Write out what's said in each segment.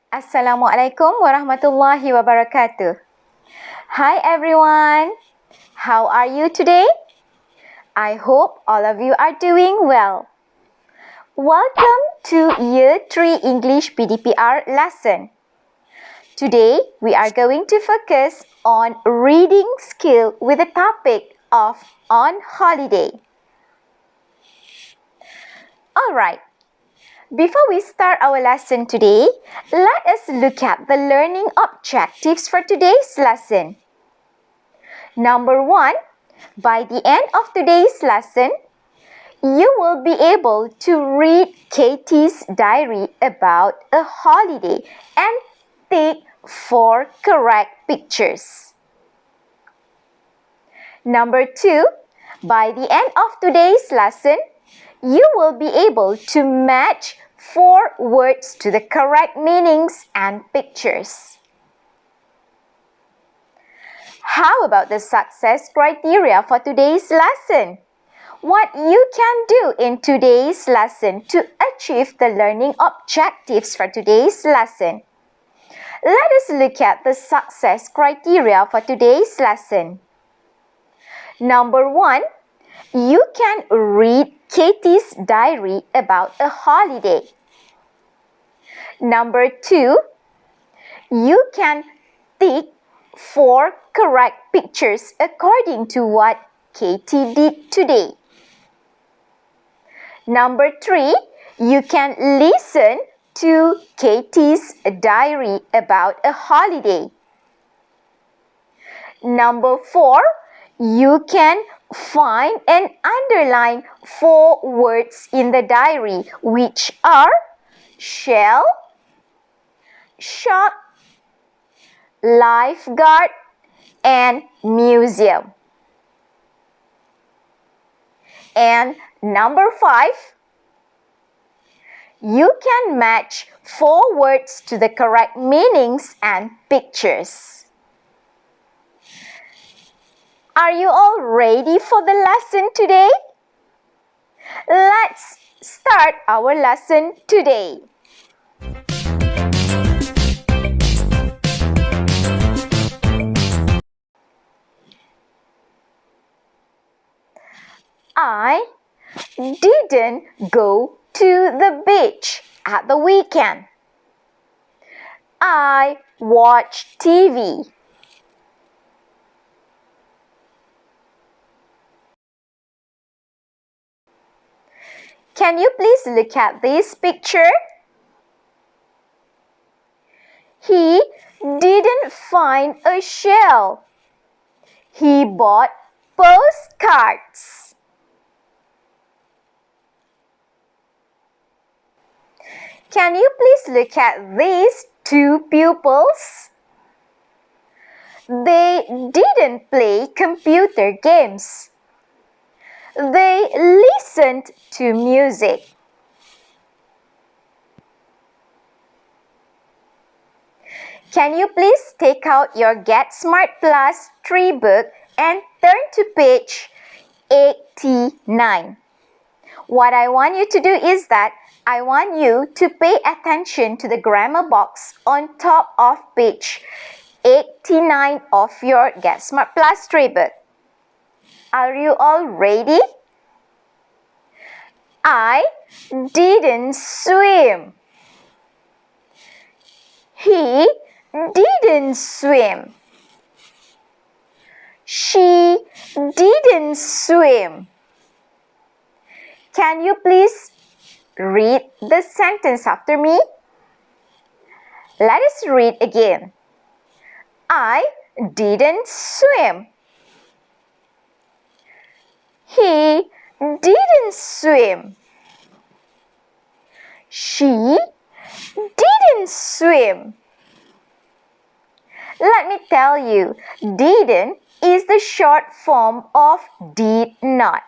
Assalamualaikum warahmatullahi wabarakatuh. Hi everyone. How are you today? I hope all of you are doing well. Welcome to Year 3 English PDPR lesson. Today we are going to focus on reading skill with the topic of on holiday. Alright. Before we start our lesson today, let us look at the learning objectives for today's lesson. Number 1, by the end of today's lesson, you will be able to read Katie's diary about a holiday and take 4 correct pictures. Number 2, by the end of today's lesson, you will be able to match 4 words to the correct meanings and pictures. How about the success criteria for today's lesson? What you can do in today's lesson to achieve the learning objectives for today's lesson? Let us look at the success criteria for today's lesson. Number 1, you can read Katie's diary about a holiday. Number 2, you can take 4 correct pictures according to what Katie did today. Number 3, you can listen to Katie's diary about a holiday. Number 4, you can find and underline 4 words in the diary, which are shell, shop, lifeguard, and museum. And number 5, you can match 4 words to the correct meanings and pictures. Are you all ready for the lesson today? Let's start our lesson today. I didn't go to the beach at the weekend. I watched TV. Can you please look at this picture? He didn't find a shell. He bought postcards. Can you please look at these 2 pupils? They didn't play computer games. They listened to music. Can you please take out your Get Smart Plus 3 book and turn to page 89. What I want you to do is that I want you to pay attention to the grammar box on top of page 89 of your Get Smart Plus 3 book. Are you all ready? I didn't swim. He didn't swim. She didn't swim. Can you please read the sentence after me? Let us read again. I didn't swim. He didn't swim. She didn't swim. Let me tell you, didn't is the short form of did not.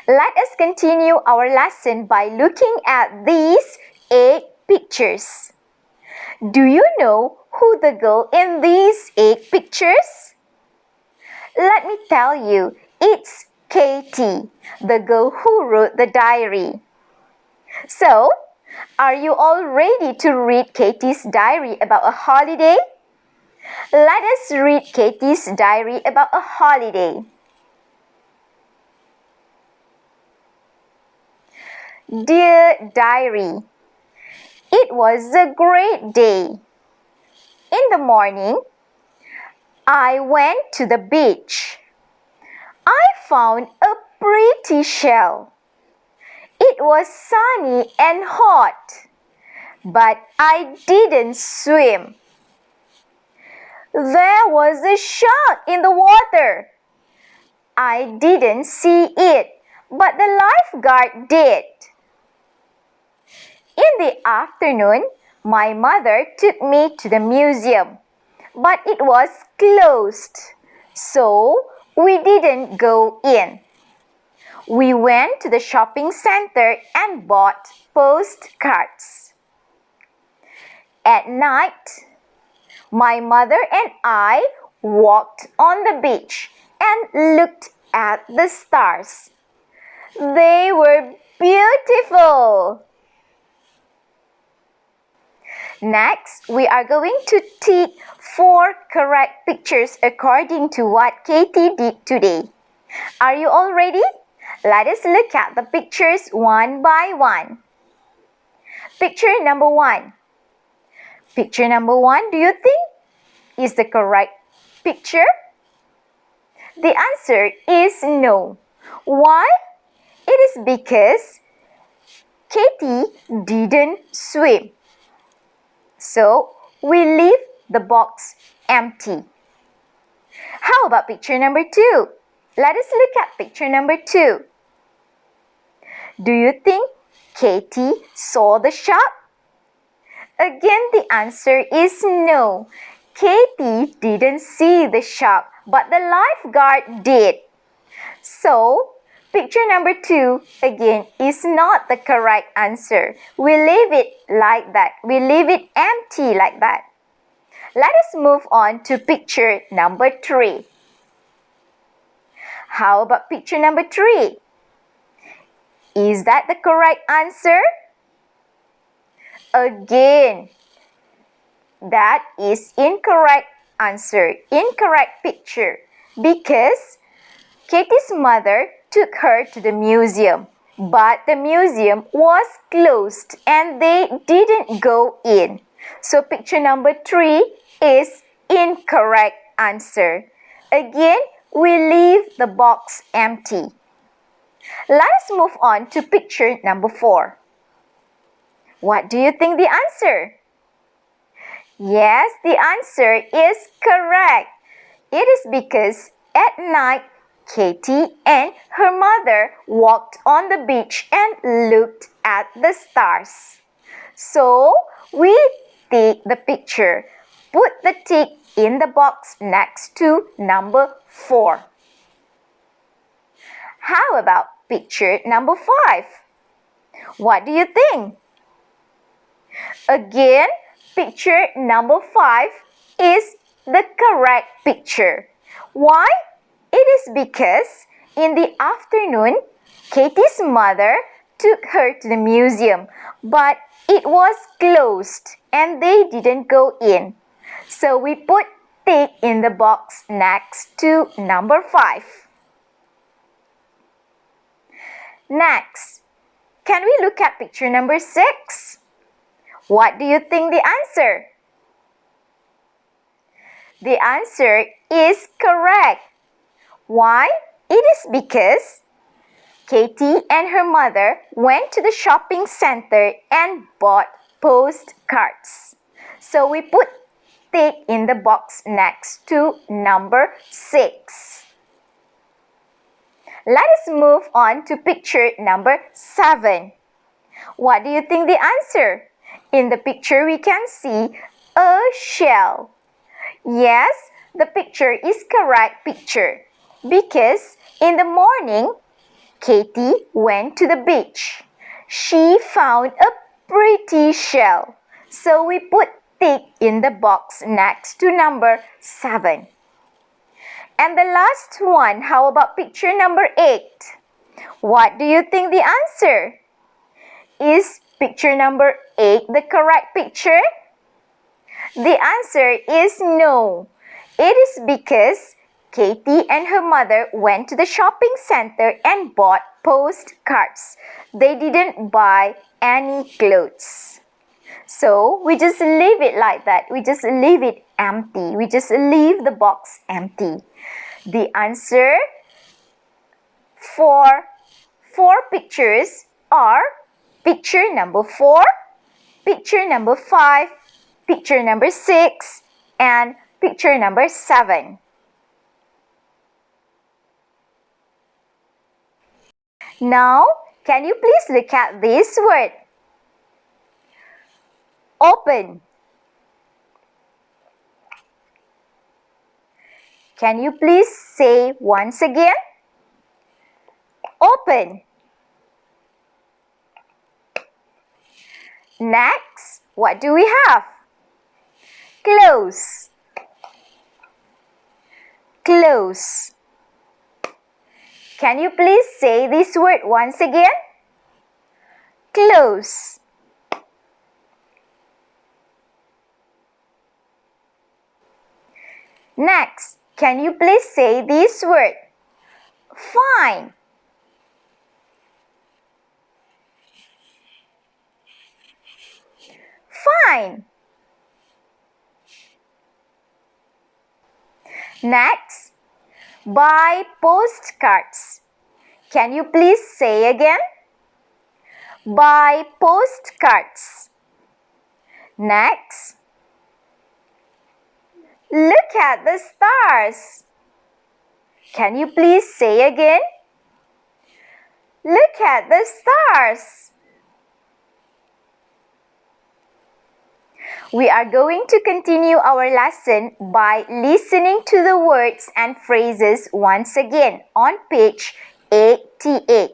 Let us continue our lesson by looking at these 8 pictures. Do you know who the girl in these 8 pictures? Let me tell you, it's Katie, the girl who wrote the diary. So, are you all ready to read Katie's diary about a holiday? Let us read Katie's diary about a holiday. Dear Diary, it was a great day. In the morning, I went to the beach. I found a pretty shell. It was sunny and hot, but I didn't swim. There was a shark in the water. I didn't see it, but the lifeguard did. In the afternoon, my mother took me to the museum, but it was closed, so we didn't go in. We went to the shopping center and bought postcards. At night, my mother and I walked on the beach and looked at the stars. They were beautiful. Next, we are going to take 4 correct pictures according to what Katie did today. Are you all ready? Let us look at the pictures one by one. Picture number 1. Picture number 1, do you think is the correct picture? The answer is no. Why? It is because Katie didn't swim. So, we leave the box empty. How about picture number 2? Let us look at picture number 2. Do you think Katie saw the shark? Again, the answer is no. Katie didn't see the shark, but the lifeguard did. So, picture number 2 again is not the correct answer. We leave it like that. We leave it empty like that. Let us move on to picture number 3. How about picture number 3? Is that the correct answer? Again, that is incorrect answer, incorrect picture, because Katie's mother took her to the museum, but the museum was closed and they didn't go in. So picture number 3 is incorrect answer. Again, we leave the box empty. Let us move on to picture number 4. What do you think the answer? Yes, the answer is correct. It is because at night, Katie and her mother walked on the beach and looked at the stars. So, we take the picture. Put the tick in the box next to number 4. How about picture number 5? What do you think? Again, picture number 5 is the correct picture. Why? It is because in the afternoon, Katie's mother took her to the museum, but it was closed and they didn't go in. So we put tick in the box next to number 5. Next, can we look at picture number 6? What do you think the answer? The answer is correct. Why? It is because Katie and her mother went to the shopping center and bought postcards. So we put tick in the box next to number 6. Let us move on to picture number 7. What do you think the answer? In the picture, we can see a shell. Yes, the picture is correct picture because in the morning, Katie went to the beach. She found a pretty shell. So we put tick in the box next to number 7. And the last one, how about picture number 8? What do you think the answer? Is picture number 8 the correct picture? The answer is no. It is because Katie and her mother went to the shopping center and bought postcards. They didn't buy any clothes. So we just leave it like that. We just leave it empty. We just leave the box empty. The answer for 4 pictures are picture number 4, picture number 5, picture number 6, and picture number 7. Now, can you please look at this word? Open. Can you please say once again? Open. Next, what do we have? Close. Close. Can you please say this word once again? Close. Next, can you please say this word? Fine. Fine. Next, buy postcards. Can you please say again? Buy postcards. Next, look at the stars. Can you please say again? Look at the stars. We are going to continue our lesson by listening to the words and phrases once again on page 88.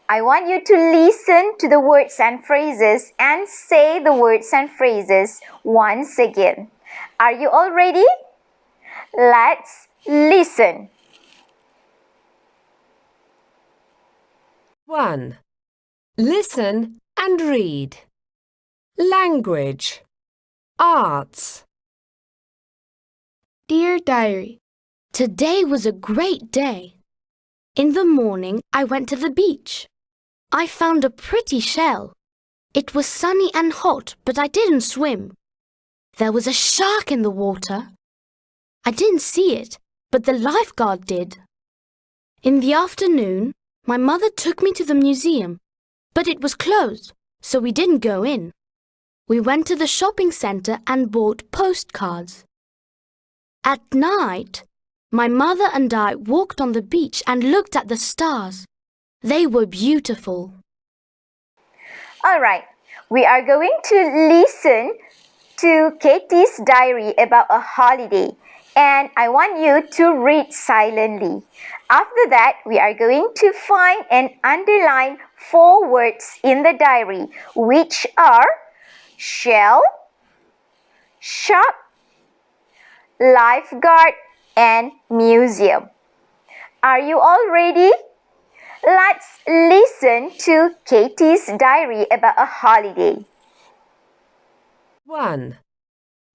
I want you to listen to the words and phrases and say the words and phrases once again. Are you all ready? Let's listen. 1. Listen and read. Language. Arts. Dear Diary, today was a great day. In the morning, I went to the beach. I found a pretty shell. It was sunny and hot, but I didn't swim. There was a shark in the water. I didn't see it, but the lifeguard did. In the afternoon, my mother took me to the museum, but it was closed, so we didn't go in. We went to the shopping center and bought postcards. At night, my mother and I walked on the beach and looked at the stars. They were beautiful. Alright, we are going to listen to Katie's diary about a holiday, and I want you to read silently. After that, we are going to find and underline 4 words in the diary, which are shell, shop, lifeguard, and museum. Are you all ready? Let's listen to Katie's diary about a holiday. 1.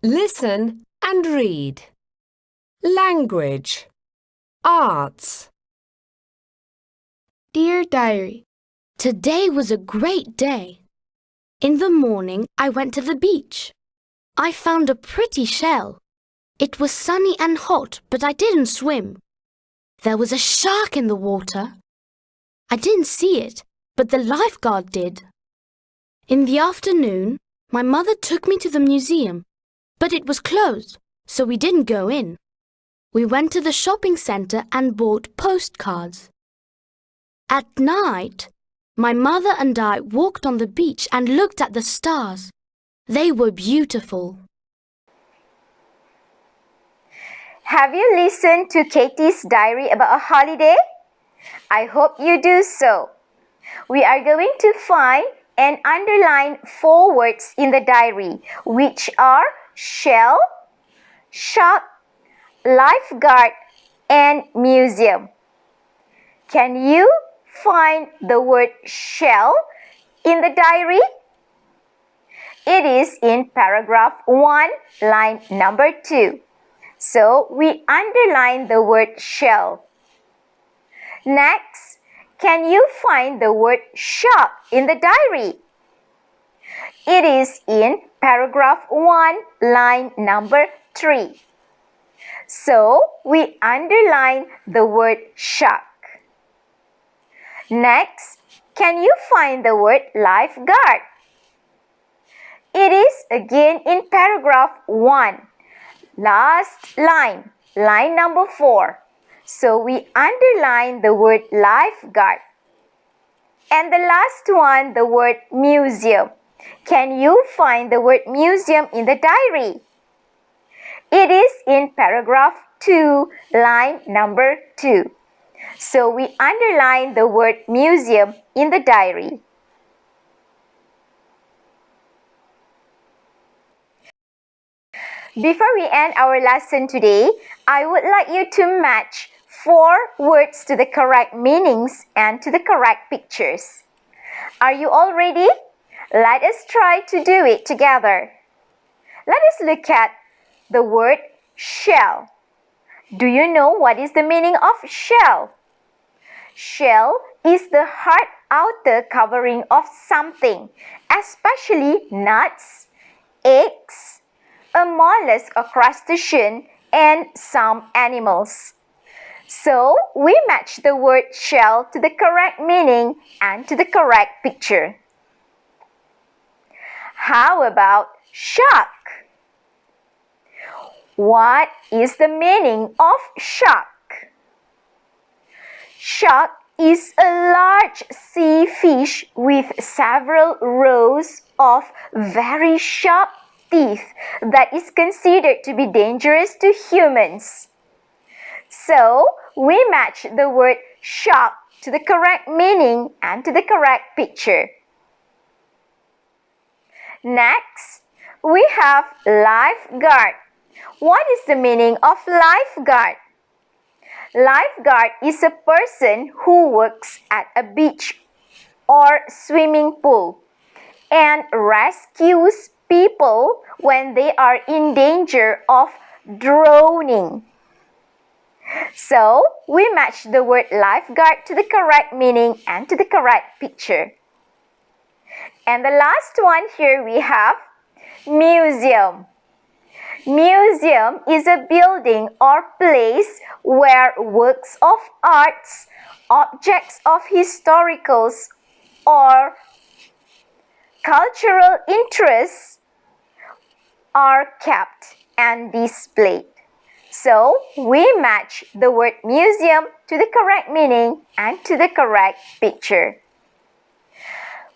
Listen and read. Language. Arts. Dear Diary, today was a great day. In the morning, I went to the beach. I found a pretty shell. It was sunny and hot, but I didn't swim. There was a shark in the water. I didn't see it, but the lifeguard did. In the afternoon, my mother took me to the museum, but it was closed, so we didn't go in. We went to the shopping center and bought postcards. At night, my mother and I walked on the beach and looked at the stars. They were beautiful. Have you listened to Katie's diary about a holiday? I hope you do so. We are going to find and underline 4 words in the diary, which are shell, shop, lifeguard, and museum. Can you find the word shell in the diary? It is in paragraph 1, line number 2. So we underline the word shell. Next, can you find the word shark in the diary? It is in paragraph 1, line number 3. So we underline the word shark. Next, can you find the word lifeguard? It is again in paragraph 1. Last line, line number 4. So we underline the word lifeguard. And the last one, the word museum. Can you find the word museum in the diary? It is in paragraph 2, line number 2. So we underline the word museum in the diary. Before we end our lesson today, I would like you to match 4 words to the correct meanings and to the correct pictures. Are you all ready? Let us try to do it together. Let us look at the word shell. Do you know what is the meaning of shell? Shell is the hard outer covering of something, especially nuts, eggs, a mollusk or crustacean, and some animals. So, we match the word shell to the correct meaning and to the correct picture. How about shark? What is the meaning of shark? Shark is a large sea fish with several rows of very sharp teeth that is considered to be dangerous to humans. So, we match the word shark to the correct meaning and to the correct picture. Next, we have lifeguard. What is the meaning of lifeguard? Lifeguard is a person who works at a beach or swimming pool and rescues people when they are in danger of drowning. So, we match the word lifeguard to the correct meaning and to the correct picture. And the last one here we have museum. Museum is a building or place where works of arts, objects of historicals or cultural interests are kept and displayed. So, we match the word museum to the correct meaning and to the correct picture.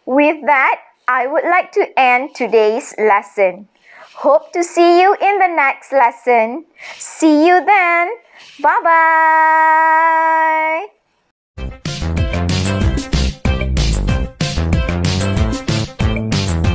With that, I would like to end today's lesson. Hope to see you in the next lesson. See you then. Bye-bye.